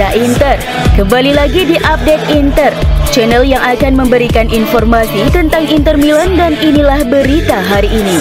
Reza Inter. Kembali lagi di Update Inter, channel yang akan memberikan informasi tentang Inter Milan, dan inilah berita hari ini.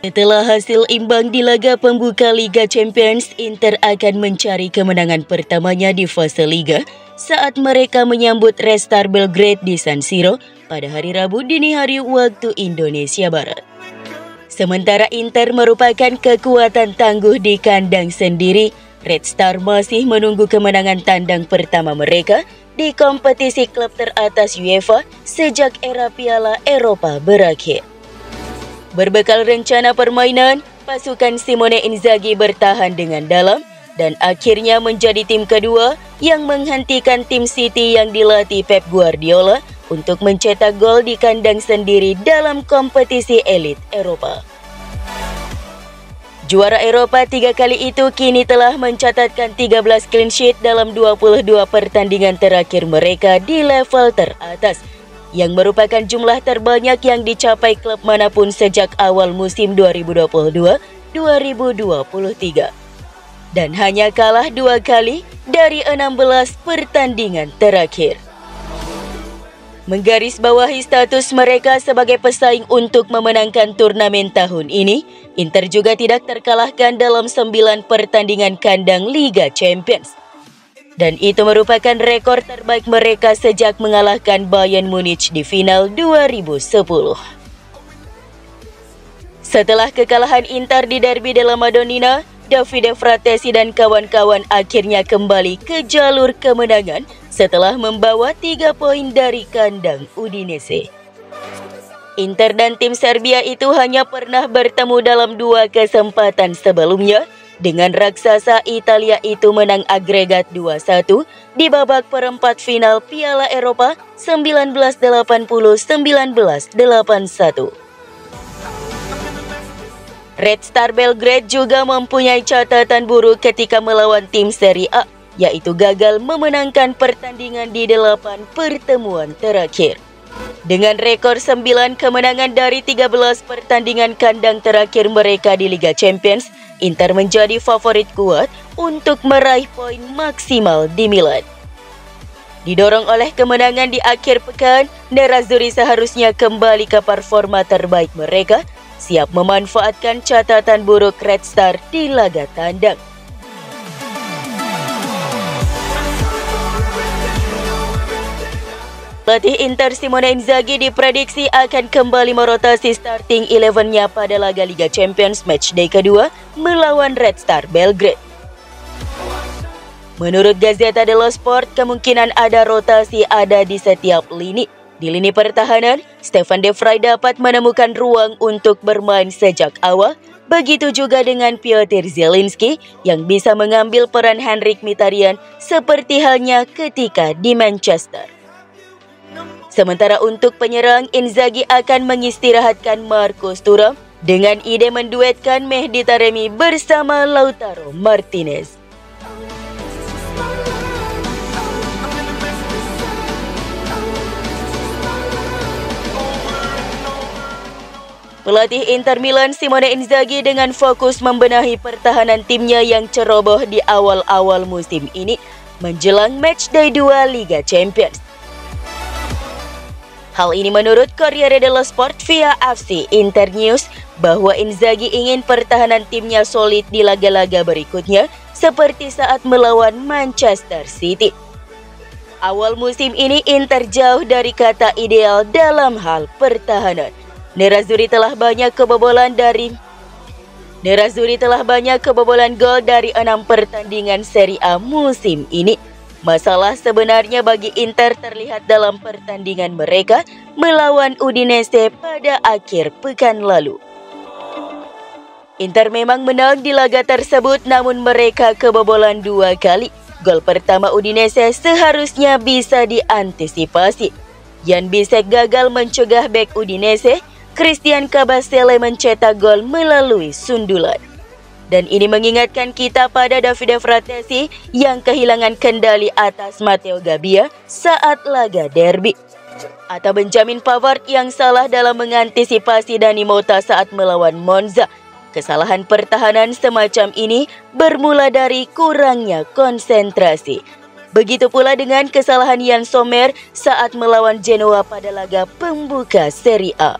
Setelah hasil imbang di laga pembuka Liga Champions, Inter akan mencari kemenangan pertamanya di fase Liga saat mereka menyambut Red Star Belgrade di San Siro pada hari Rabu dini hari waktu Indonesia Barat. Sementara Inter merupakan kekuatan tangguh di kandang sendiri, Red Star masih menunggu kemenangan tandang pertama mereka di kompetisi klub teratas UEFA sejak era Piala Eropa berakhir. Berbekal rencana permainan, pasukan Simone Inzaghi bertahan dengan dalam dan akhirnya menjadi tim kedua yang menghentikan tim City yang dilatih Pep Guardiola untuk mencetak gol di kandang sendiri dalam kompetisi elit Eropa. Juara Eropa 3 kali itu kini telah mencatatkan 13 clean sheet dalam 22 pertandingan terakhir mereka di level teratas, yang merupakan jumlah terbanyak yang dicapai klub manapun sejak awal musim 2022-2023. Dan hanya kalah 2 kali dari 16 pertandingan terakhir. Menggarisbawahi status mereka sebagai pesaing untuk memenangkan turnamen tahun ini, Inter juga tidak terkalahkan dalam 9 pertandingan kandang Liga Champions. Dan itu merupakan rekor terbaik mereka sejak mengalahkan Bayern Munich di final 2010. Setelah kekalahan Inter di Derby della Madonnina, Davide Fratesi dan kawan-kawan akhirnya kembali ke jalur kemenangan setelah membawa 3 poin dari kandang Udinese. Inter dan tim Serbia itu hanya pernah bertemu dalam 2 kesempatan sebelumnya, dengan raksasa Italia itu menang agregat 2-1 di babak perempat final Piala Eropa 1980-1981. Red Star Belgrade juga mempunyai catatan buruk ketika melawan tim Serie A, yaitu gagal memenangkan pertandingan di 8 pertemuan terakhir. Dengan rekor 9 kemenangan dari 13 pertandingan kandang terakhir mereka di Liga Champions, Inter menjadi favorit kuat untuk meraih poin maksimal di Milan. Didorong oleh kemenangan di akhir pekan, Nerazzurri seharusnya kembali ke performa terbaik mereka, siap memanfaatkan catatan buruk Red Star di laga tandang. Pelatih Inter Simone Inzaghi diprediksi akan kembali merotasi starting 11-nya pada laga Liga Champions matchday kedua melawan Red Star Belgrade. Menurut Gazzetta dello Sport, kemungkinan ada rotasi ada di setiap lini. Di lini pertahanan, Stefan De Vrij dapat menemukan ruang untuk bermain sejak awal, begitu juga dengan Piotr Zielinski yang bisa mengambil peran Henrikh Mkhitaryan seperti halnya ketika di Manchester. Sementara untuk penyerang, Inzaghi akan mengistirahatkan Marcus Thuram dengan ide menduetkan Mehdi Taremi bersama Lautaro Martinez. Pelatih Inter Milan Simone Inzaghi dengan fokus membenahi pertahanan timnya yang ceroboh di awal-awal musim ini menjelang matchday 2 Liga Champions. Hal ini menurut Corriere dello Sport via FC Internews bahwa Inzaghi ingin pertahanan timnya solid di laga-laga berikutnya seperti saat melawan Manchester City. Awal musim ini Inter jauh dari kata ideal dalam hal pertahanan. Nerazzurri telah banyak kebobolan gol dari 6 pertandingan Serie A musim ini. Masalah sebenarnya bagi Inter terlihat dalam pertandingan mereka melawan Udinese pada akhir pekan lalu. Inter memang menang di laga tersebut, namun mereka kebobolan 2 kali. Gol pertama Udinese seharusnya bisa diantisipasi. Jan Bisek gagal mencegah bek Udinese, Christian Kabasele mencetak gol melalui sundulan. Dan ini mengingatkan kita pada Davide Fratesi yang kehilangan kendali atas Matteo Gabbia saat laga derby. Atau Benjamin Pavard yang salah dalam mengantisipasi Dani Mota saat melawan Monza. Kesalahan pertahanan semacam ini bermula dari kurangnya konsentrasi. Begitu pula dengan kesalahan Yann Sommer saat melawan Genoa pada laga pembuka Serie A.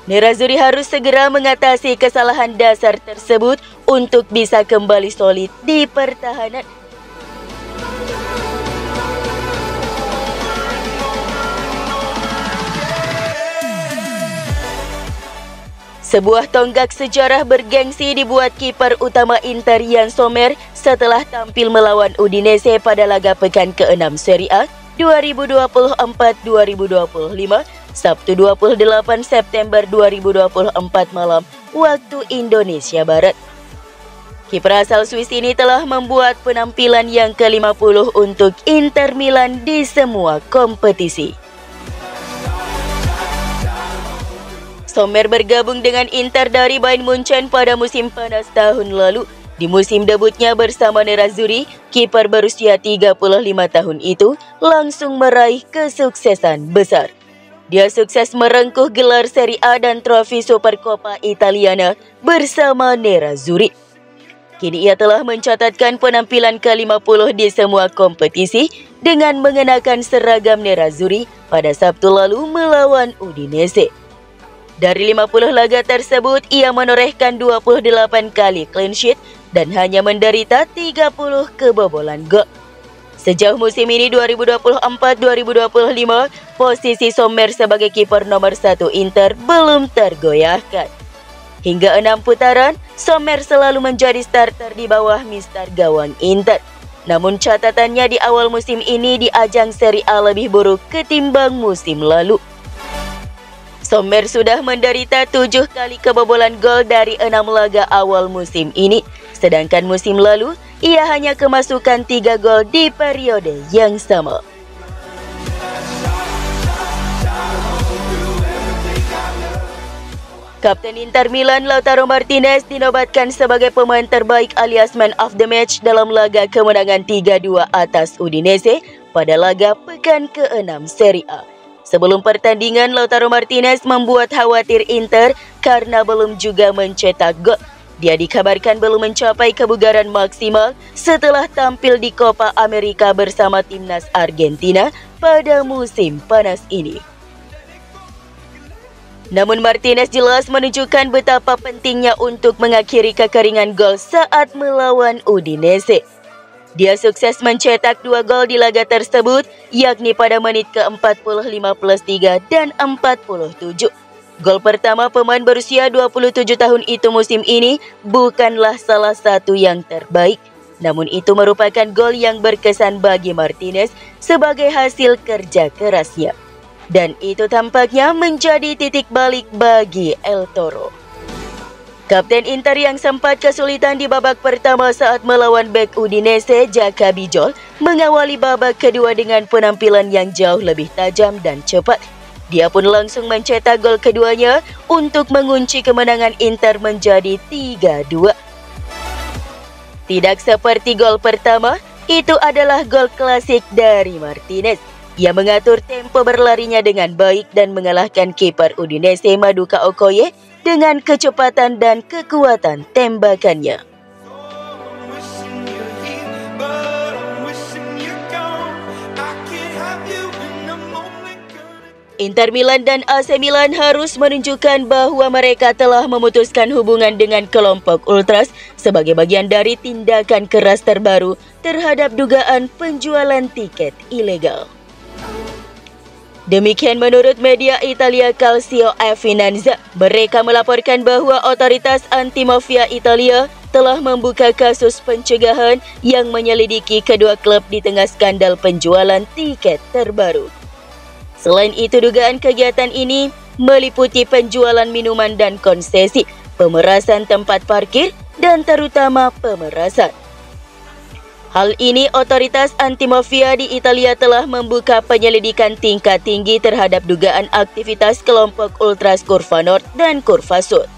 Nerazzurri harus segera mengatasi kesalahan dasar tersebut untuk bisa kembali solid di pertahanan. Sebuah tonggak sejarah bergengsi dibuat kiper utama Inter Yann Sommer setelah tampil melawan Udinese pada laga pekan ke-6 Serie A 2024-2025 Sabtu 28 September 2024 malam waktu Indonesia Barat. Kiper asal Swiss ini telah membuat penampilan yang ke-50 untuk Inter Milan di semua kompetisi. Sommer bergabung dengan Inter dari Bayern Munchen pada musim panas tahun lalu. Di musim debutnya bersama Nerazzurri, kiper berusia 35 tahun itu langsung meraih kesuksesan besar. Dia sukses merengkuh gelar Serie A dan trofi Supercoppa Italiana bersama Nerazzurri. Kini ia telah mencatatkan penampilan ke-50 di semua kompetisi dengan mengenakan seragam Nerazzurri pada Sabtu lalu melawan Udinese. Dari 50 laga tersebut, ia menorehkan 28 kali clean sheet dan hanya menderita 30 kebobolan gol. Sejauh musim ini 2024-2025, posisi Sommer sebagai kiper nomor 1 Inter belum tergoyahkan. Hingga 6 putaran, Sommer selalu menjadi starter di bawah mister gawang Inter. Namun catatannya di awal musim ini di ajang Serie A lebih buruk ketimbang musim lalu. Sommer sudah menderita 7 kali kebobolan gol dari 6 laga awal musim ini. Sedangkan musim lalu, ia hanya kemasukan 3 gol di periode yang sama. Kapten Inter Milan Lautaro Martinez dinobatkan sebagai pemain terbaik alias man of the match dalam laga kemenangan 3-2 atas Udinese pada laga pekan ke-6 Serie A. Sebelum pertandingan, Lautaro Martinez membuat khawatir Inter karena belum juga mencetak gol. Dia dikabarkan belum mencapai kebugaran maksimal setelah tampil di Copa America bersama timnas Argentina pada musim panas ini. Namun Martinez jelas menunjukkan betapa pentingnya untuk mengakhiri kekeringan gol saat melawan Udinese. Dia sukses mencetak 2 gol di laga tersebut, yakni pada menit ke-45+3 dan 47. Gol pertama pemain berusia 27 tahun itu musim ini bukanlah salah satu yang terbaik. Namun itu merupakan gol yang berkesan bagi Martinez sebagai hasil kerja kerasnya. Dan itu tampaknya menjadi titik balik bagi El Toro. Kapten Inter yang sempat kesulitan di babak pertama saat melawan bek Udinese, Jaka Bijol, mengawali babak kedua dengan penampilan yang jauh lebih tajam dan cepat. Dia pun langsung mencetak gol keduanya untuk mengunci kemenangan Inter menjadi 3-2. Tidak seperti gol pertama, itu adalah gol klasik dari Martinez. Ia mengatur tempo berlarinya dengan baik dan mengalahkan kiper Udinese Maduka Okoye dengan kecepatan dan kekuatan tembakannya. Inter Milan dan AC Milan harus menunjukkan bahwa mereka telah memutuskan hubungan dengan kelompok Ultras sebagai bagian dari tindakan keras terbaru terhadap dugaan penjualan tiket ilegal. Demikian menurut media Italia Calcio e Finanza. Mereka melaporkan bahwa otoritas anti-mafia Italia telah membuka kasus pencegahan yang menyelidiki kedua klub di tengah skandal penjualan tiket terbaru. Selain itu, dugaan kegiatan ini meliputi penjualan minuman dan konsesi, pemerasan tempat parkir, dan terutama pemerasan. Hal ini, otoritas anti-mafia di Italia telah membuka penyelidikan tingkat tinggi terhadap dugaan aktivitas kelompok Ultras Curva Nord dan Curva Sud.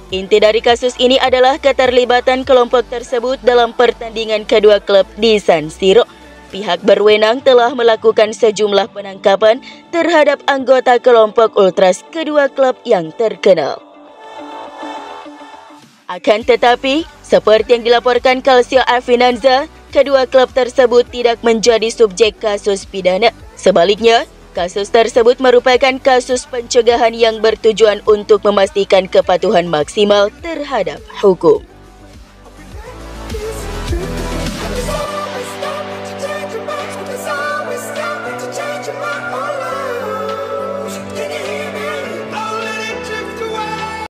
Inti dari kasus ini adalah keterlibatan kelompok tersebut dalam pertandingan kedua klub di San Siro. Pihak berwenang telah melakukan sejumlah penangkapan terhadap anggota kelompok ultras kedua klub yang terkenal. Akan tetapi, seperti yang dilaporkan Calcio Afinanza, kedua klub tersebut tidak menjadi subjek kasus pidana. Sebaliknya, kasus tersebut merupakan kasus pencegahan yang bertujuan untuk memastikan kepatuhan maksimal terhadap hukum.